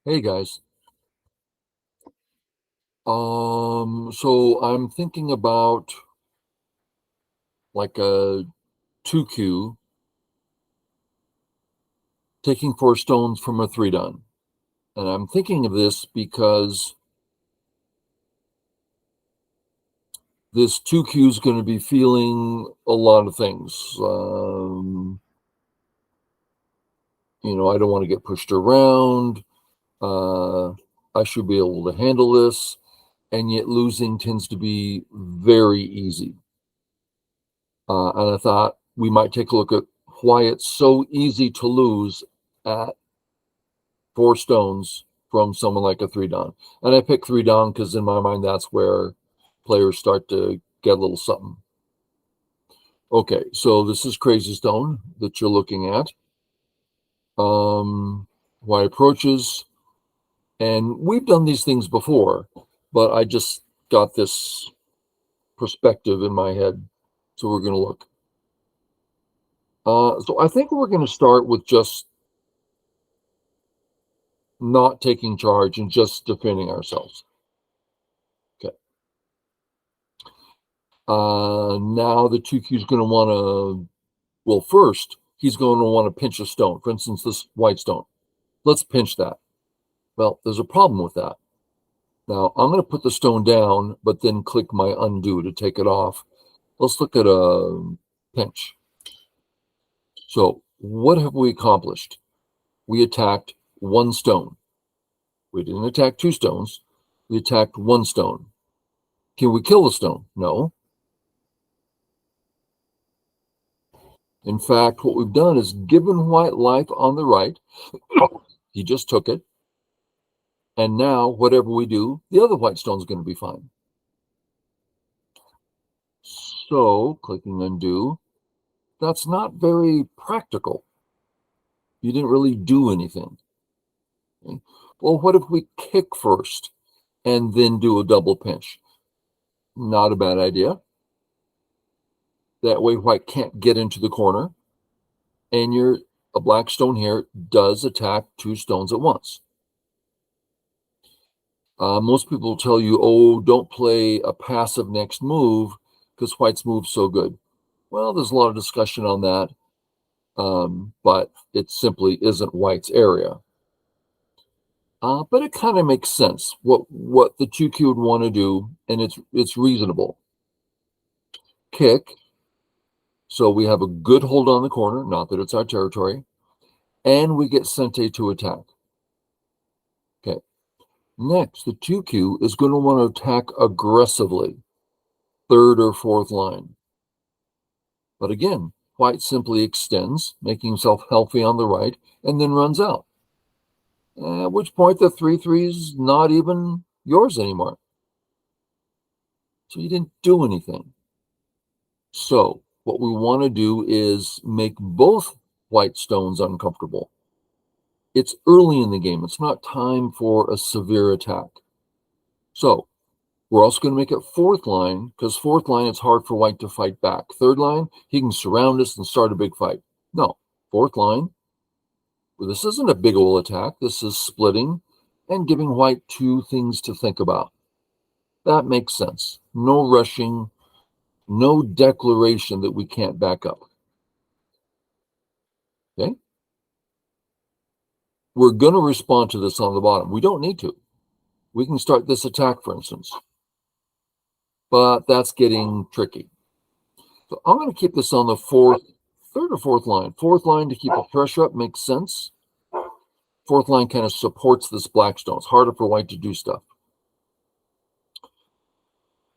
Hey guys. So I'm thinking about like a 2Q taking 4 stones from a 3 don. And I'm thinking of this because this 2Q is going to be feeling a lot of things. I don't want to get pushed around. Uh, I should be able to handle this. And yet losing tends to be very easy. And I thought we might take a look at why it's so easy to lose at 4 stones from someone like a 3 don. And I picked 3 don because in my mind, that's where players start to get a little something. Okay, so this is Crazy Stone that you're looking at. White approaches, and we've done these things before, but I just got this perspective in my head. So we're going to look. So I think we're going to start with just not taking charge and just defending ourselves. Okay. Now the 2Q is going to want to, well, first, he's going to want to pinch a stone. For instance, this white stone. Let's pinch that. Well, there's a problem with that. Now, I'm going to put the stone down, but then click my undo to take it off. Let's look at a pinch. So what have we accomplished? We attacked 1 stone. We didn't attack 2 stones. We attacked 1 stone. Can we kill the stone? No. In fact, what we've done is given white life on the right. He just took it. And now, whatever we do, the other white stone is going to be fine. So, clicking undo, that's not very practical. You didn't really do anything. Okay. Well, what if we kick first and then do a double pinch? Not a bad idea. That way, white can't get into the corner. And a black stone here does attack 2 stones at once. Most people tell you, oh, don't play a passive next move because white's move so good. Well, there's a lot of discussion on that, but it simply isn't white's area. But it kind of makes sense what the 2Q would want to do, and it's reasonable. Kick, so we have a good hold on the corner, not that it's our territory, and we get Sente to attack. Okay. Next, the 2Q is going to want to attack aggressively, 3rd or 4th line. But again, white simply extends, making himself healthy on the right, and then runs out. At which point the 3/3 is not even yours anymore. So you didn't do anything. So what we want to do is make both white stones uncomfortable. It's early in the game. It's not time for a severe attack. So we're also going to make it 4th line, because 4th line, it's hard for white to fight back. 3rd line, he can surround us and start a big fight. No, 4th line, well, this isn't a big ol' attack. This is splitting and giving white 2 things to think about. That makes sense. No rushing, no declaration that we can't back up. Okay? We're going to respond to this on the bottom. We don't need to. We can start this attack, for instance. But that's getting tricky. So I'm going to keep this on the 3rd or 4th line. 4th line to keep the pressure up makes sense. 4th line kind of supports this black stone. It's harder for white to do stuff.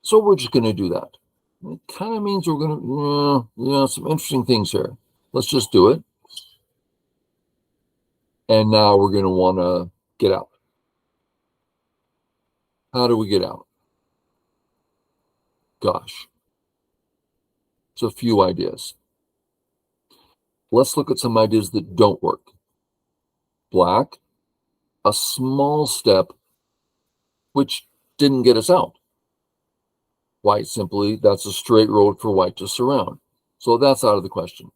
So we're just going to do that. It kind of means we're going to, some interesting things here. Let's just do it. And now we're going to want to get out. How do we get out? Gosh. It's a few ideas. Let's look at some ideas that don't work. Black, a small step, which didn't get us out. White simply, that's a straight road for white to surround. So that's out of the question.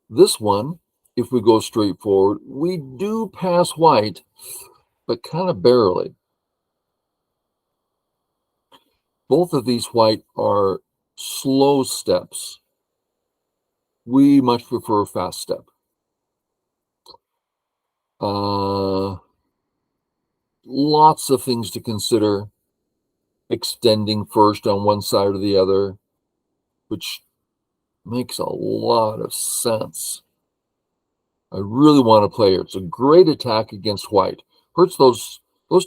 This one, if we go straight forward, we do pass white, but kind of barely. Both of these white are slow steps. We much prefer a fast step. Lots of things to consider. Extending first on one side or the other, which makes a lot of sense. I really want to play here. It's a great attack against white. Hurts those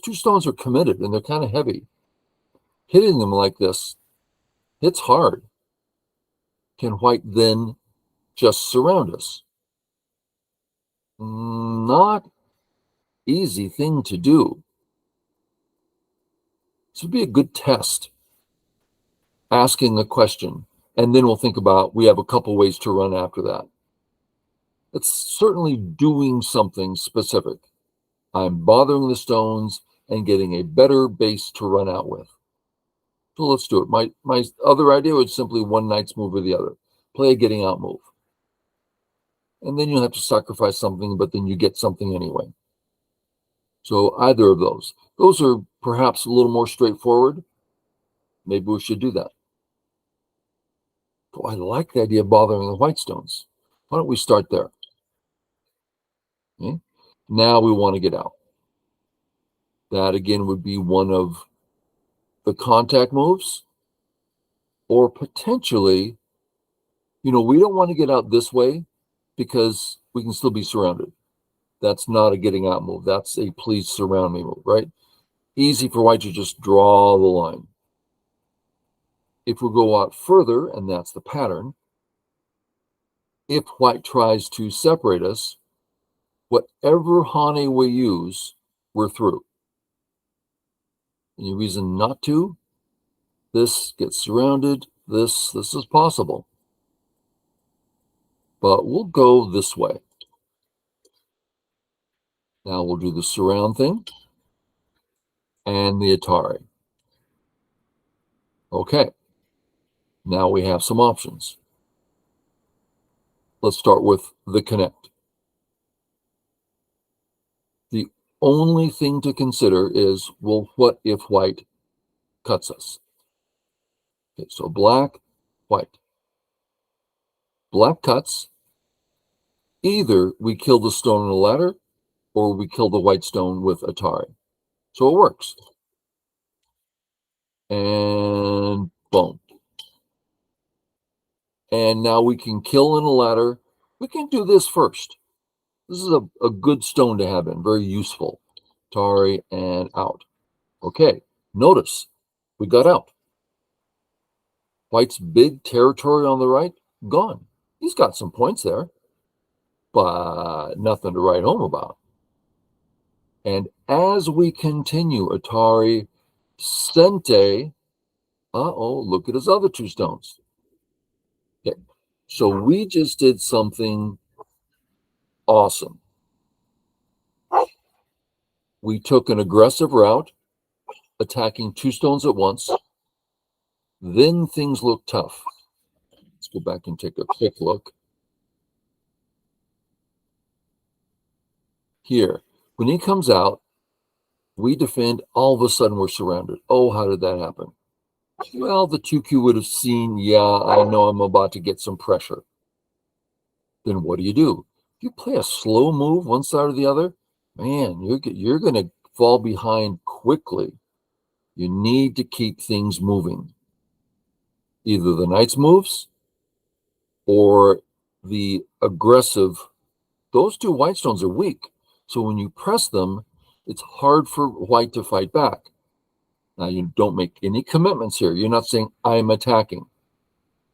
two stones are committed and they're kind of heavy. Hitting them like this hits hard. Can white then just surround us? Not easy thing to do. This would be a good test. Asking a question, and then we'll think about, we have a couple ways to run after that. It's certainly doing something specific. I'm bothering the stones and getting a better base to run out with. So let's do it. My other idea was simply one knight's move or the other. Play a getting out move. And then you'll have to sacrifice something, but then you get something anyway. So either of those. Those are perhaps a little more straightforward. Maybe we should do that. Oh, I like the idea of bothering the white stones. Why don't we start there? Okay. Now we want to get out. That again would be one of the contact moves, or potentially, we don't want to get out this way because we can still be surrounded. That's not a getting out move. That's a please surround me move, right? Easy for white to just draw the line. If we go out further, and that's the pattern, if white tries to separate us, whatever hane we use, we're through. Any reason not to? This gets surrounded. This is possible. But we'll go this way. Now we'll do the surround thing and the Atari. Okay. Now we have some options. Let's start with the connect. The only thing to consider is, well, what if white cuts us? Okay, so black, white. Black cuts. Either we kill the stone on the ladder or we kill the white stone with Atari. So it works. And boom. And now we can kill in a ladder. We can do this first. This is a good stone to have in, very useful. Atari and out. Okay, notice we got out. White's big territory on the right, gone. He's got some points there, but nothing to write home about. And as we continue, Atari Sente, look at his other two stones. Okay, so we just did something awesome. We took an aggressive route, attacking two stones at once. Then things look tough. Let's go back and take a quick look. Here, when he comes out, we defend, all of a sudden we're surrounded. Oh, how did that happen? Well, the 2Q would have seen, yeah, I know I'm about to get some pressure. Then what do? If you play a slow move one side or the other, man, you're going to fall behind quickly. You need to keep things moving. Either the knight's moves or the aggressive. Those two white stones are weak. So when you press them, it's hard for white to fight back. Now, you don't make any commitments here. You're not saying, I'm attacking.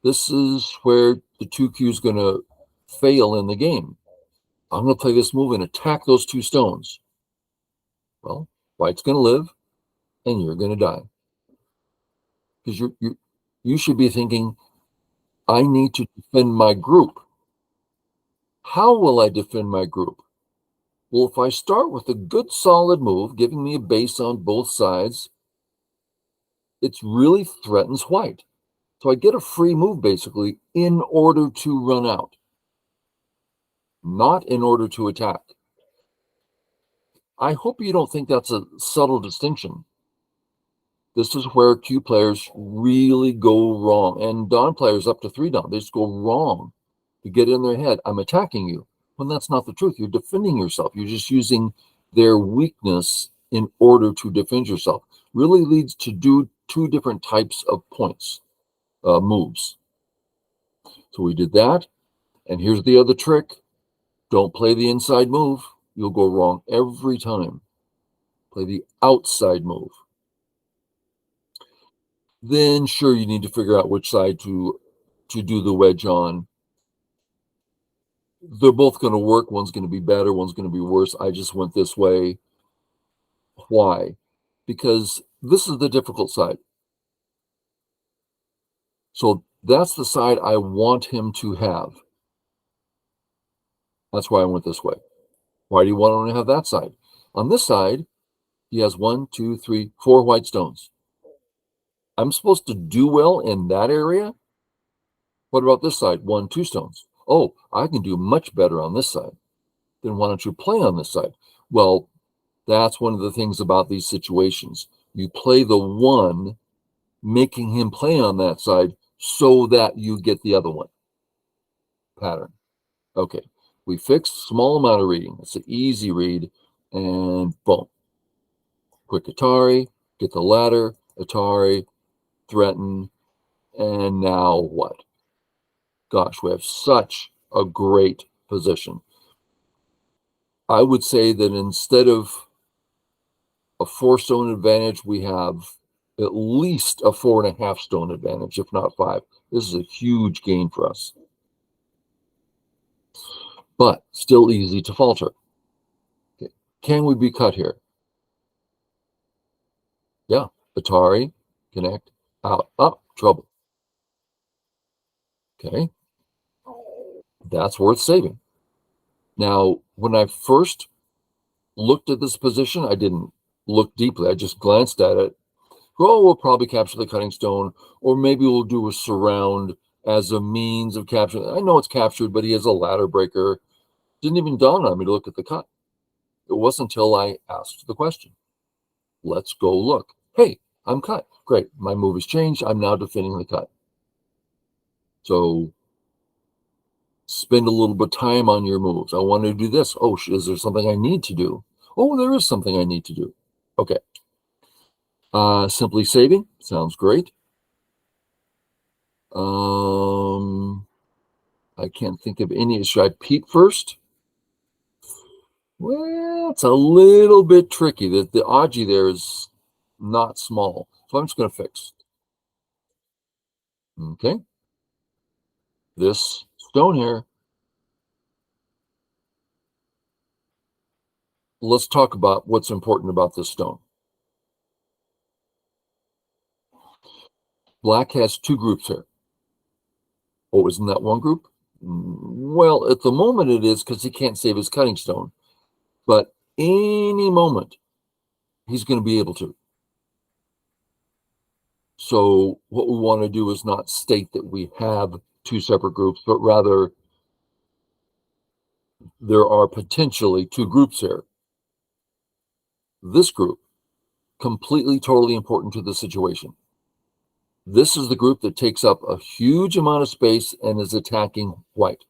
This is where the 2Q is going to fail in the game. I'm going to play this move and attack those two stones. Well, white's going to live, and you're going to die. Because you should be thinking, I need to defend my group. How will I defend my group? Well, if I start with a good solid move, giving me a base on both sides, it really threatens white. So I get a free move, basically, in order to run out, not in order to attack. I hope you don't think that's a subtle distinction. This is where Q players really go wrong, and Dawn players up to 3 Dawn, they just go wrong to get in their head. I'm attacking you, when that's not the truth. You're defending yourself. You're just using their weakness in order to defend yourself. Really leads to do 2 different types of points, moves. So we did that, and here's the other trick. Don't play the inside move. You'll go wrong every time. Play the outside move. Then sure, you need to figure out which side to do the wedge on. They're both going to work. One's going to be better, one's going to be worse. I just went this way. Why? Because this is the difficult side. So that's the side I want him to have. That's why I went this way. Why do you want to have that side? On this side, he has 1, 2, 3, 4 white stones. I'm supposed to do well in that area. What about this side? 1, 2 stones. Oh, I can do much better on this side. Then why don't you play on this side? Well, that's one of the things about these situations. You play the one, making him play on that side so that you get the other one. Pattern. Okay, we fixed small amount of reading. It's an easy read, and boom. Quick Atari, get the ladder, Atari, threaten, and now what? Gosh, we have such a great position. I would say that instead of a 4-stone advantage, we have at least a 4.5 stone advantage, if not 5. This is a huge gain for us, but still easy to falter. Okay. Can we be cut here? Yeah. Atari, connect, out, up, trouble. Okay. That's worth saving. Now, when I first looked at this position, I didn't look deeply. I just glanced at it. Oh, we'll probably capture the cutting stone, or maybe we'll do a surround as a means of capturing. I know it's captured, but he has a ladder breaker. Didn't even dawn on me to look at the cut. It wasn't until I asked the question. Let's go look. Hey, I'm cut. Great. My move has changed. I'm now defending the cut. So spend a little bit of time on your moves. I want to do this. Oh, is there something I need to do? Oh, there is something I need to do. Okay. Simply saving. Sounds great. I can't think of any. Should I peep first? Well, it's a little bit tricky. The Aji there is not small. So I'm just going to fix. Okay. This stone here. Let's talk about what's important about this stone. Black has 2 groups here. Oh, isn't that one group? Well, at the moment it is, because he can't save his cutting stone. But any moment, he's going to be able to. So what we want to do is not state that we have 2 separate groups, but rather there are potentially 2 groups here. This group, completely, totally important to the situation. This is the group that takes up a huge amount of space and is attacking white.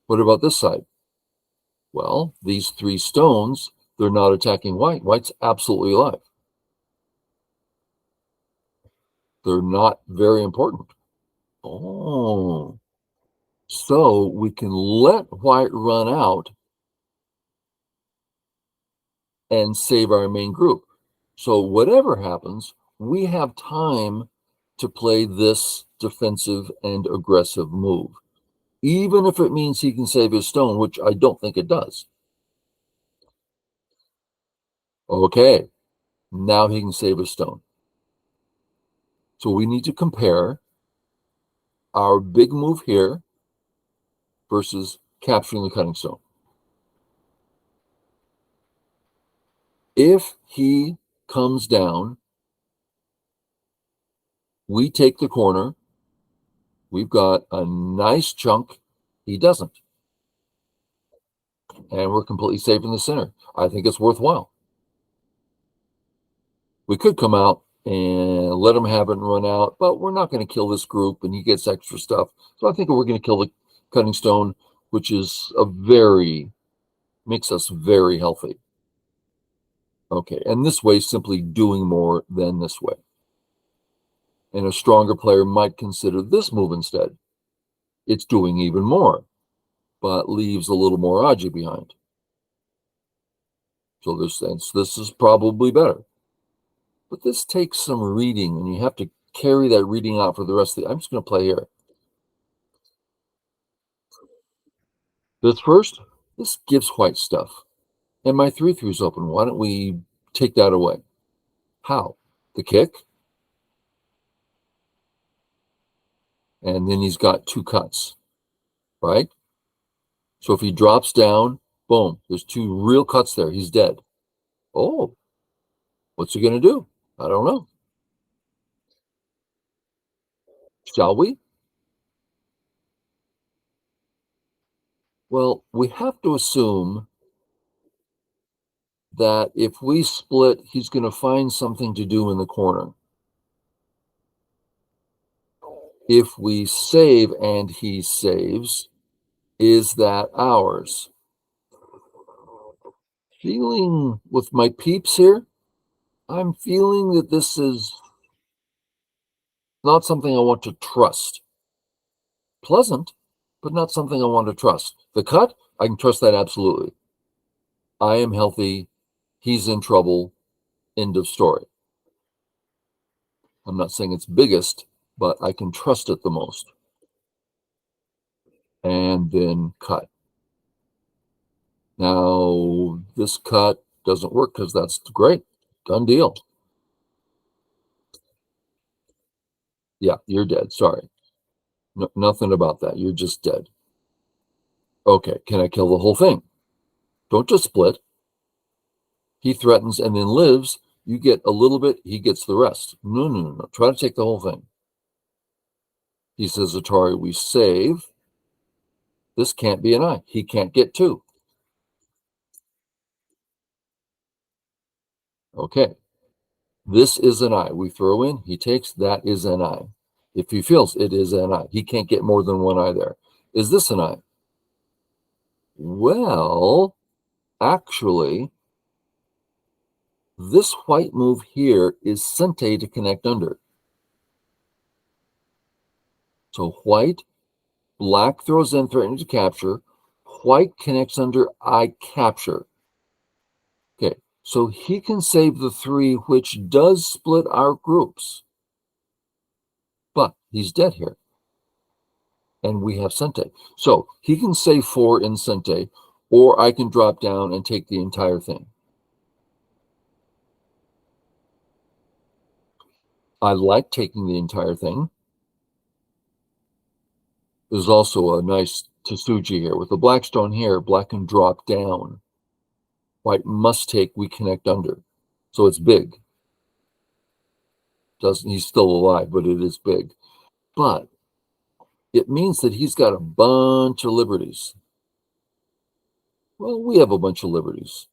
What about this side? Well, these 3 stones, they're not attacking white. White's absolutely alive. They're not very important. Oh, so we can let white run out and save our main group. So whatever happens, we have time to play this defensive and aggressive move, even if it means he can save his stone, which I don't think it does. Okay, now he can save his stone. So we need to compare our big move here versus capturing the cutting stone. If he comes down, we take the corner. We've got a nice chunk. He doesn't. and we're completely safe in the center. I think it's worthwhile. We could come out and let him have it and run out, but we're not going to kill this group, and he gets extra stuff. So I think we're going to kill the cutting stone, which is makes us very healthy. Okay, and this way is simply doing more than this way. And a stronger player might consider this move instead. It's doing even more, but leaves a little more Aji behind. So this is probably better. But this takes some reading, and you have to carry that reading out for the rest of the... I'm just going to play here. This first, this gives white stuff. And my 3/3's open. Why don't we take that away? How? The kick. And then he's got 2 cuts, right? So if he drops down, boom, there's 2 real cuts there. He's dead. Oh, what's he going to do? I don't know. Shall we? Well, we have to assume that if we split, he's going to find something to do in the corner. If we save and he saves, is that ours? Feeling with my peeps here, I'm feeling that this is not something I want to trust. Pleasant, but not something I want to trust. The cut, I can trust that absolutely. I am healthy. He's in trouble. End of story. I'm not saying it's biggest, but I can trust it the most. And then cut. Now, this cut doesn't work because that's great. Done deal. Yeah, you're dead. Sorry. No, nothing about that. You're just dead. Okay, can I kill the whole thing? Don't just split. He threatens and then lives. You get a little bit, he gets the rest. No, no, no, no. Try to take the whole thing. He says, Atari, we save. This can't be an eye. He can't get 2. Okay. This is an eye. We throw in, he takes, that is an eye. If he feels it is an eye, he can't get more than 1 eye there. Is this an eye? Well, actually, this white move here is Sente to connect under. So white, black throws in, threatening to capture. White connects under, I capture. Okay, so he can save the 3, which does split our groups. But he's dead here. And we have Sente. So he can save 4 in Sente, or I can drop down and take the entire thing. I like taking the entire thing. There's also a nice Tsuji here. With the Blackstone here, black can drop down. White must take, we connect under. So it's big. He's still alive, but it is big. But it means that he's got a bunch of liberties. Well, we have a bunch of liberties.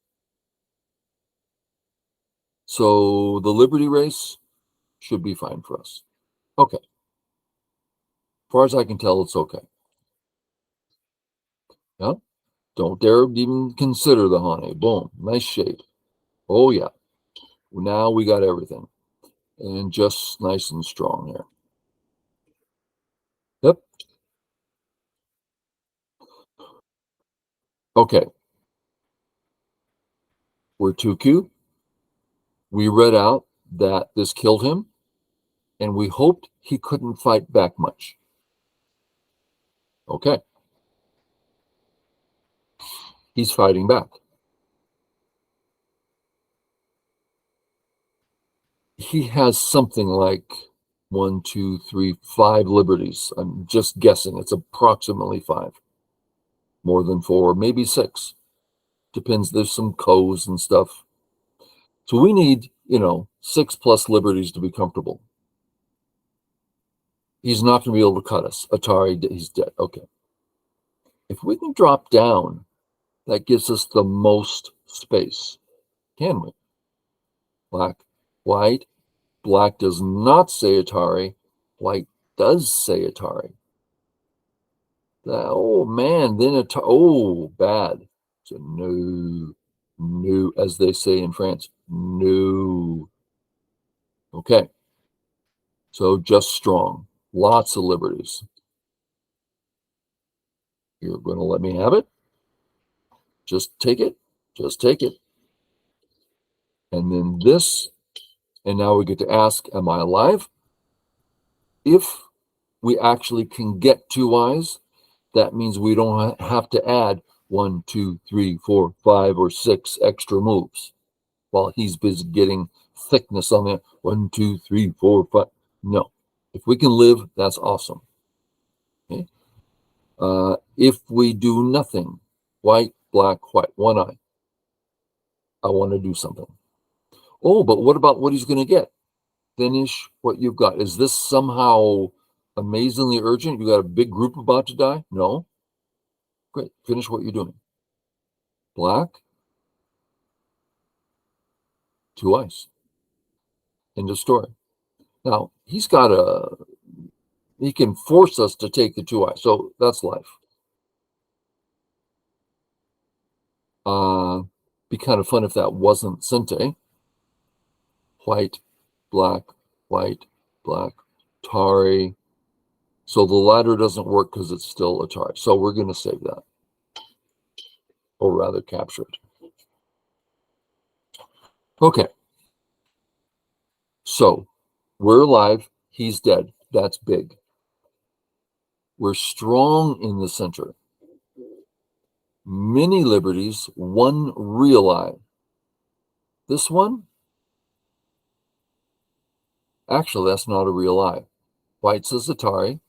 So the liberty race should be fine for us. Okay. As far as I can tell, it's okay. Yeah. Don't dare even consider the Hane. Boom. Nice shape. Oh, yeah. Now we got everything. And just nice and strong here. Yep. Okay. We're 2Q. We read out that this killed him, and we hoped he couldn't fight back much. Okay. He's fighting back. He has something like 1, 2, 3, 5 liberties. I'm just guessing. It's approximately 5. More than 4, maybe 6. Depends. There's some co's and stuff. So we need, 6 plus liberties to be comfortable. He's not going to be able to cut us. Atari, he's dead. Okay. If we can drop down that gives us the most space, can we? Black, white. Black does not say Atari. White does say Atari. Oh man, then oh bad. So no, no, as they say in France, no. Okay, so just strong, lots of liberties. You're going to let me have it? Just take it, just take it. And then this, and now we get to ask, am I alive? If we actually can get two eyes, that means we don't have to add 1, 2, 3, 4, 5, or 6 extra moves while he's busy getting thickness on the 1, 2, 3, 4, 5. No. If we can live, that's awesome. Okay? If we do nothing, white, black, white, one eye, I want to do something. Oh, but what about what he's going to get? Finish what you've got. Is this somehow amazingly urgent? You got a big group about to die? No. Great. Finish what you're doing. Black, two eyes. End of story. Now, he can force us to take the two eyes. So that's life. Be kind of fun if that wasn't Sente. White, black, white, black, Atari. So the ladder doesn't work because it's still Atari. So we're going to save that, or rather capture it. Okay. So we're alive. He's dead. That's big. We're strong in the center. Many liberties, one real eye. This one, actually, that's not a real eye. White says Atari.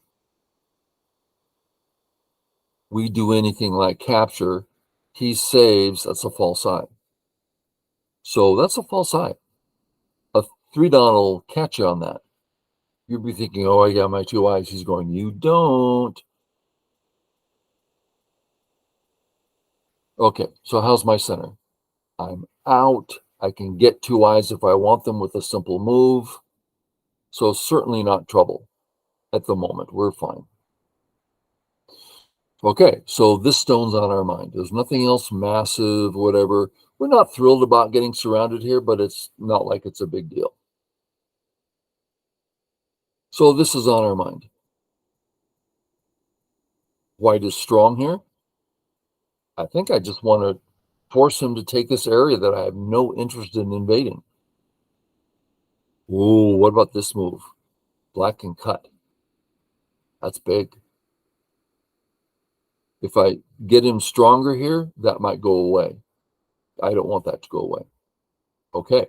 We do anything like capture. He saves. That's a false eye. So that's a false eye. A 3-Don will catch you on that. You'll be thinking, oh, I got my two eyes. He's going, you don't. Okay, so how's my center? I'm out. I can get two eyes if I want them with a simple move. So certainly not trouble at the moment. We're fine. Okay, so this stone's on our mind. There's nothing else massive, whatever. We're not thrilled about getting surrounded here, but it's not like it's a big deal. So this is on our mind. White is strong here. I think I just want to force him to take this area that I have no interest in invading. Ooh, what about this move? Black can cut. That's big. If I get him stronger here, that might go away. I don't want that to go away. Okay.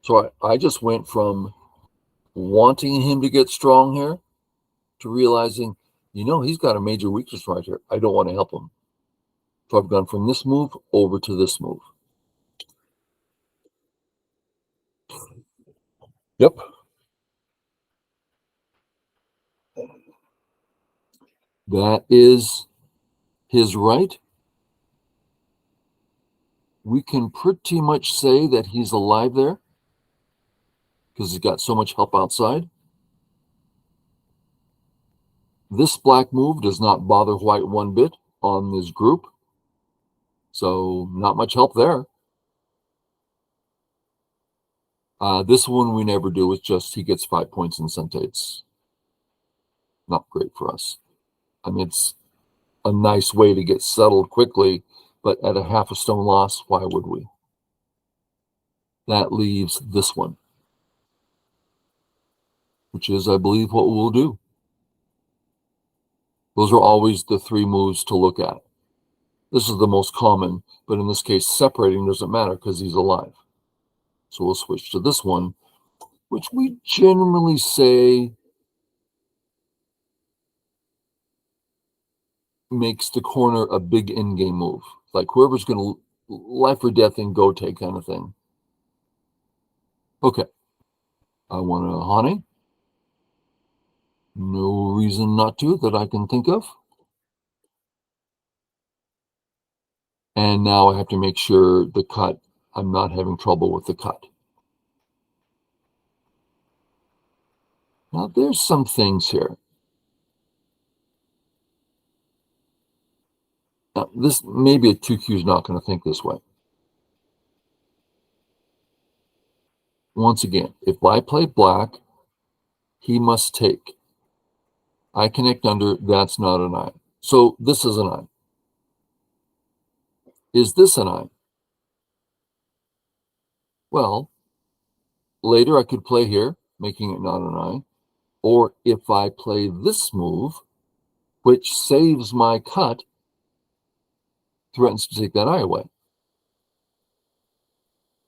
So I just went from wanting him to get strong here to realizing, he's got a major weakness right here. I don't want to help him. So I've gone from this move over to this move. Yep. That is his right. We can pretty much say that he's alive there because he's got so much help outside. This black move does not bother white one bit on this group. So not much help there. This one we never do. It's just he gets 5 points in Sente. It's not great for us. I mean, it's a nice way to get settled quickly, but at a half a stone loss, why would we? That leaves this one, which is, I believe, what we'll do. Those are always the 3 moves to look at. This is the most common, but in this case, separating doesn't matter because he's alive. So we'll switch to this one, which we generally say makes the corner a big in-game move. Like whoever's going to life or death and go take kind of thing. Okay. I want a Hane. No reason not to that I can think of. And now I have to make sure the cut, I'm not having trouble with the cut. Now there's some things here. Now, this maybe a 2Q is not going to think this way. Once again, if I play black, he must take. I connect under, that's not an I. So this is an I. Is this an I? Well, later I could play here, making it not an I. Or if I play this move, which saves my cut, threatens to take that I away.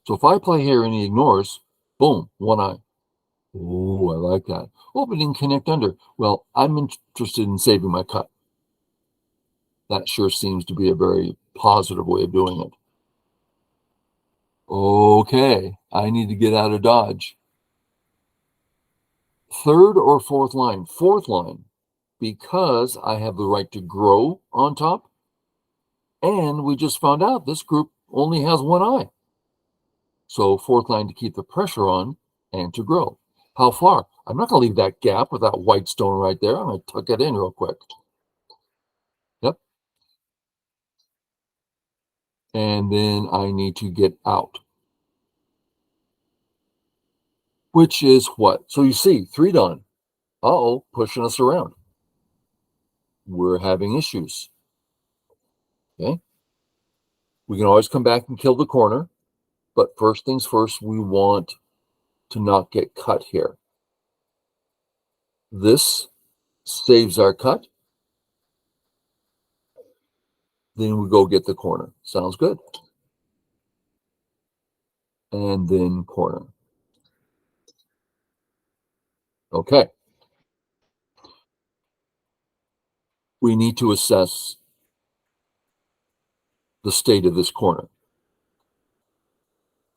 So if I play here and he ignores, boom, one I. Oh, I like that. Oh, but didn't connect under. Well, I'm interested in saving my cut. That sure seems to be a very positive way of doing it. Okay, I need to get out of Dodge. Third or fourth line? Fourth line, because I have the right to grow on top. And we just found out this group only has one eye. So fourth line to keep the pressure on and to grow. How far? I'm not going to leave that gap with that white stone right there. I'm going to tuck it in real quick. Yep. And then I need to get out. Which is what? So you see, 3 done. Uh-oh, pushing us around. We're having issues. Okay. We can always come back and kill the corner. But first things first, we want to not get cut here. This saves our cut. Then we go get the corner. Sounds good. And then corner. Okay. We need to assess the state of this corner.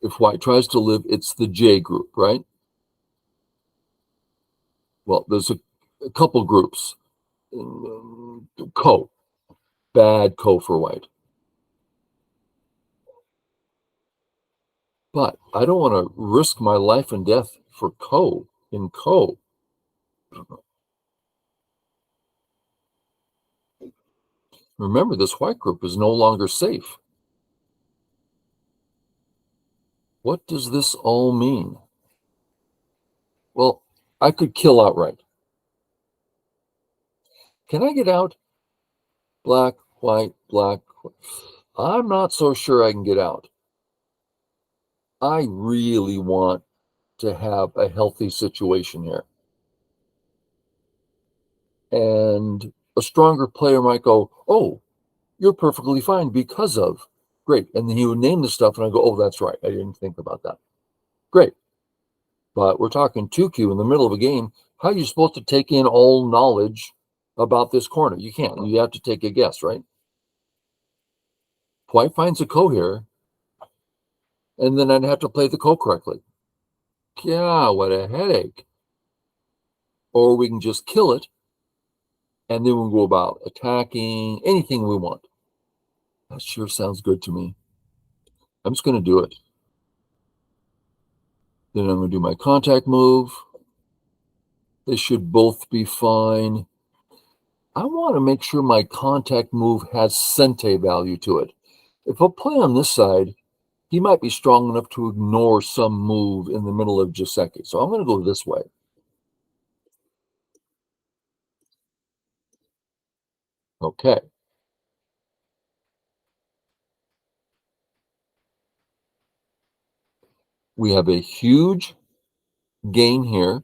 If white tries to live, it's the J group, right? Well, there's a couple groups. Co. Bad co for white. But I don't want to risk my life and death for co in co. Remember, this white group is no longer safe. What does this all mean? Well, I could kill outright. Can I get out? Black, white, black. I'm not so sure I can get out. I really want to have a healthy situation here. And a stronger player might go, oh, you're perfectly fine because of. Great. And then he would name the stuff and I go, oh, that's right. I didn't think about that. Great. But we're talking 2Q in the middle of a game. How are you supposed to take in all knowledge about this corner? You can't. You have to take a guess, right? White finds a ko here, and then I'd have to play the ko correctly. Yeah, what a headache. Or we can just kill it, and then we'll go about attacking anything we want. That sure sounds good to me. I'm just going to do it. Then I'm going to do my contact move. They should both be fine. I want to make sure my contact move has Sente value to it. If I play on this side, he might be strong enough to ignore some move in the middle of Joseki. So I'm going to go this way. Okay. We have a huge gain here,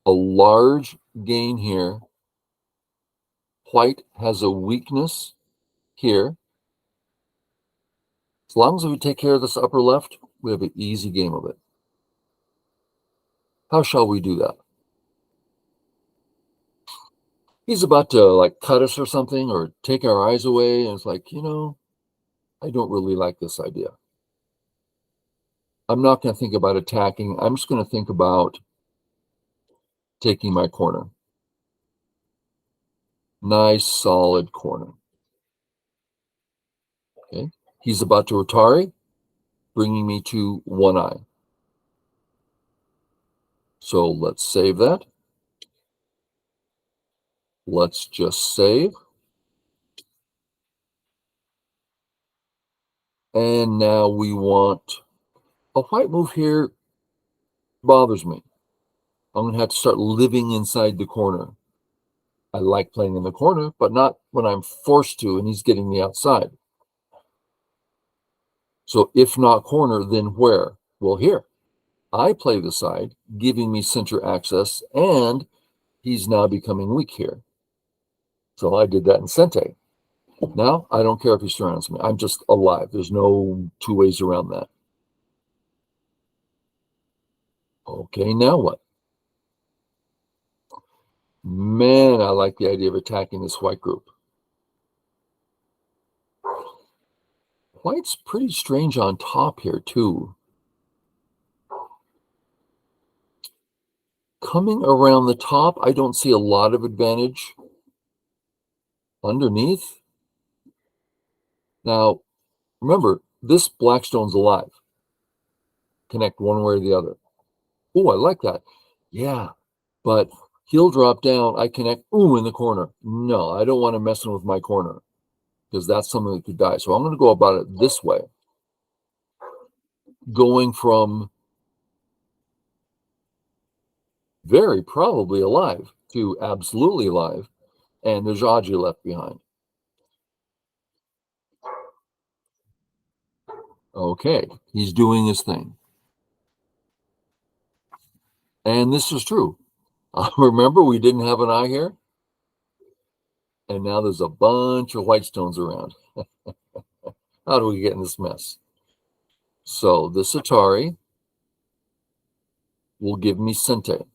a large gain here. White has a weakness here. As long as we take care of this upper left, we have an easy game of it. How shall we do that? He's about to like cut us or something or take our eyes away. And it's like, I don't really like this idea. I'm not going to think about attacking. I'm just going to think about taking my corner. Nice, solid corner. Okay. He's about to Atari, bringing me to one eye. So let's save that. Let's just save. And now we want a white move here. Bothers me. I'm going to have to start living inside the corner. I like playing in the corner, but not when I'm forced to and he's getting me outside. So if not corner, then where? Well, here. I play the side, giving me center access, and he's now becoming weak here. So I did that in Sente. Now, I don't care if he surrounds me. I'm just alive. There's no two ways around that. Okay, now what? Man, I like the idea of attacking this white group. White's pretty strange on top here, too. Coming around the top, I don't see a lot of advantage. Underneath? Now, remember, this Blackstone's alive. Connect one way or the other. Oh, I like that. Yeah, but he'll drop down. I connect, ooh, in the corner. No, I don't want to mess with my corner because that's something that could die. So I'm going to go about it this way. Going from very probably alive to absolutely alive. And there's Aji left behind. Okay, he's doing his thing. And this is true. Remember, we didn't have an eye here? And now there's a bunch of white stones around. How do we get in this mess? So this Atari will give me Sente.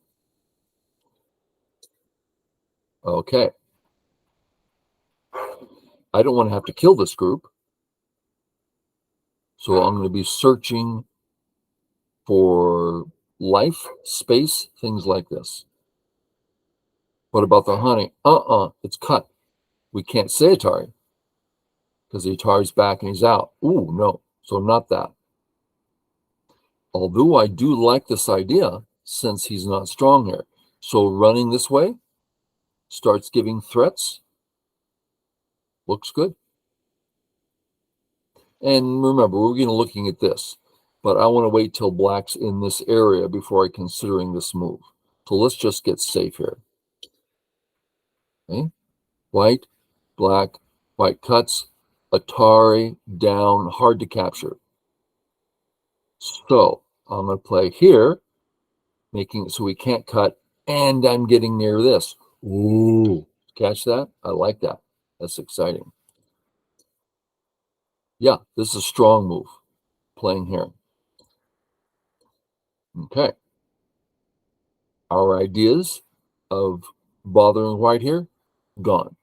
Okay. I don't want to have to kill this group. So I'm going to be searching for life, space, things like this. What about the honey? It's cut. We can't say Atari because the Atari's back and he's out. Ooh, no. So not that. Although I do like this idea since he's not strong here. So running this way starts giving threats. Looks good. And remember, we're going to looking at this, but I want to wait till black's in this area before I considering this move. So let's just get safe here. Okay, white, black, white cuts, Atari down, hard to capture. So I'm going to play here, making it so we can't cut, and I'm getting near this. Ooh, catch that? I like that. That's exciting. Yeah, this is a strong move, playing here. Okay. Our ideas of bothering white here, gone.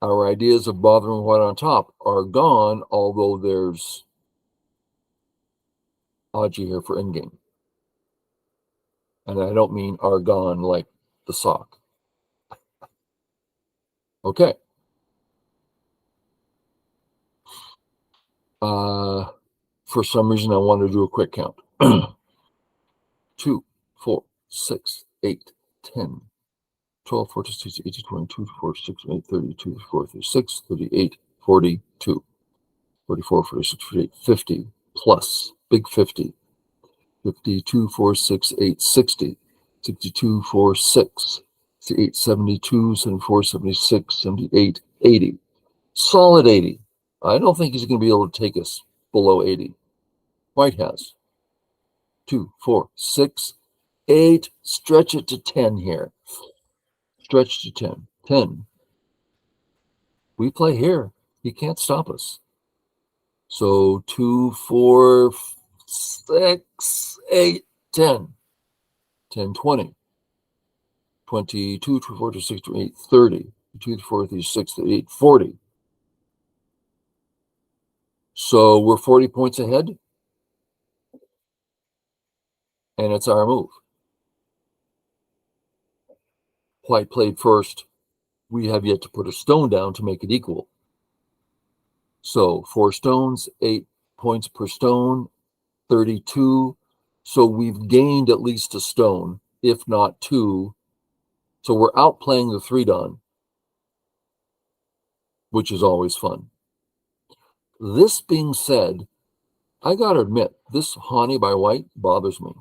Our ideas of bothering white on top are gone, although there's Aji here for endgame. And I don't mean are gone like the sock. Okay. For some reason, I want to do a quick count. 2, 4, 6, 8, 10, 12, 14, 16, 18, 22, 24, 6, 8, 32, 34, 36, 38, 42, 44, 46, 48, 50 plus, big 50. 52, 4, 6, 8, 60, 62, 4, 6, 68, 72, 74, 76, 78, 80. Solid 80. I don't think he's going to be able to take us below 80. White has 2, 4, 6, 8. Stretch it to 10 here. Stretch to 10. 10. We play here. He can't stop us. So 2, 4, 6, 8, 10. 10, 20. 22, 24, 26, 28, 30. 2, 4, 36, 38, 40. So we're 40 points ahead, and it's our move. White played first. We have yet to put a stone down to make it equal. So 4 stones, 8 points per stone, 32. So we've gained at least a stone, if not 2. So we're outplaying the 3-don, which is always fun. This being said, I got to admit, this Hani by white bothers me.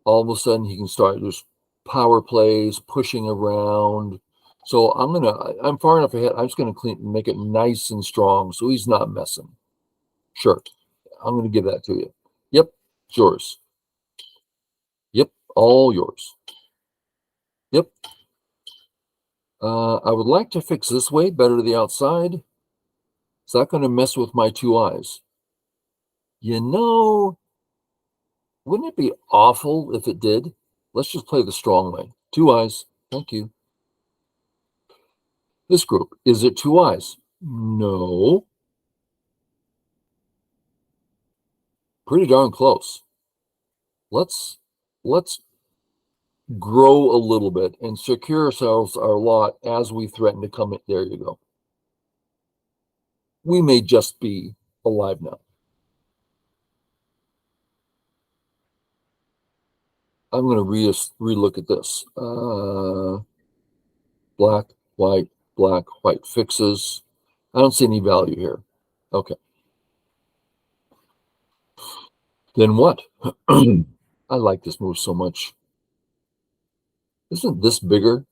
All of a sudden, he can start just power plays, pushing around. So I'm far enough ahead. I'm just gonna make it nice and strong, so he's not messing. Sure, I'm gonna give that to you. Yep, it's yours. Yep, all yours. Yep. I would like to fix this way better to the outside. Is that going to mess with my 2 eyes? You know, wouldn't it be awful if it did? Let's just play the strong way. 2 eyes. Thank you. This group, is it 2 eyes? No. Pretty darn close. Let's grow a little bit and secure ourselves our lot as we threaten to come in. There you go. We may just be alive now. I'm going to re-look at this. Black, white, black, white fixes. I don't see any value here. Okay. Then what? I like this move so much. Isn't this bigger?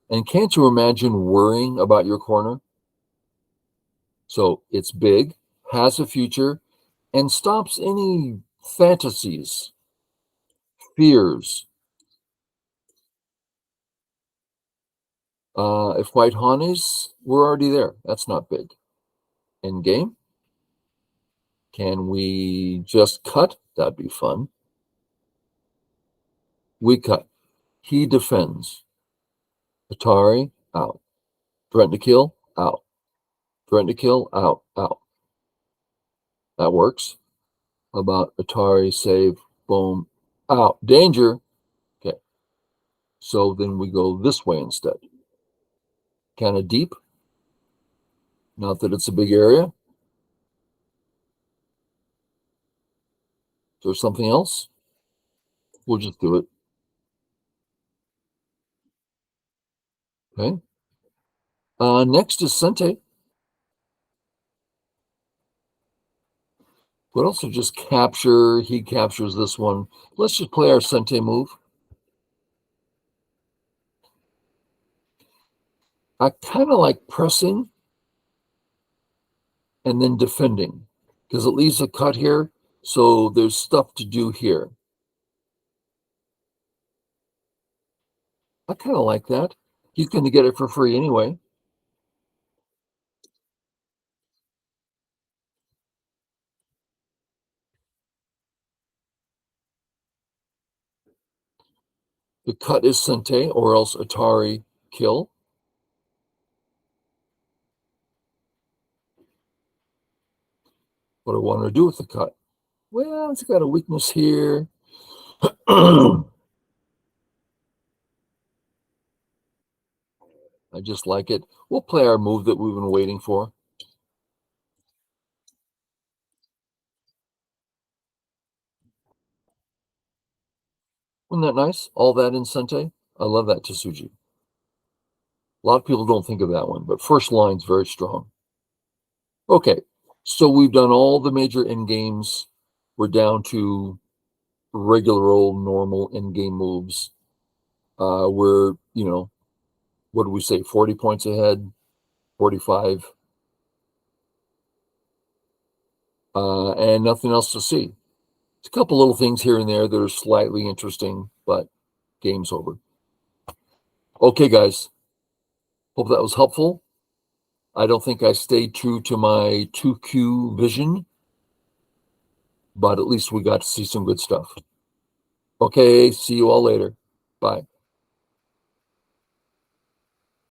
And can't you imagine worrying about your corner? So it's big, has a future, and stops any fantasies, fears. If white honeys, we're already there. That's not big. End game. Can we just cut? That'd be fun. We cut. He defends. Atari, out. Threaten to kill, out. Threaten to kill, out, out. That works. How about Atari, save, boom, out. Danger. Okay. So then we go this way instead. Kind of deep. Not that it's a big area. Is there something else? We'll just do it. Okay. Next is Sente. What else would just capture? He captures this one. Let's just play our Sente move. I kind of like pressing and then defending because it leaves a cut here. So there's stuff to do here. I kind of like that. He's going to get it for free anyway. The cut is Sente or else Atari kill. What do I want to do with the cut? Well, it's got a weakness here. I just like it. We'll play our move that we've been waiting for. Isn't that nice? All that in Sente. I love that Tsuji. A lot of people don't think of that one, but first line's very strong. Okay, so we've done all the major end games. We're down to regular old normal end game moves. We're, what do we say, 40 points ahead, 45, and nothing else to see. It's a couple little things here and there that are slightly interesting, but game's over. Okay, guys, hope that was helpful. I don't think I stayed true to my 2Q vision, but at least we got to see some good stuff. Okay, see you all later. Bye.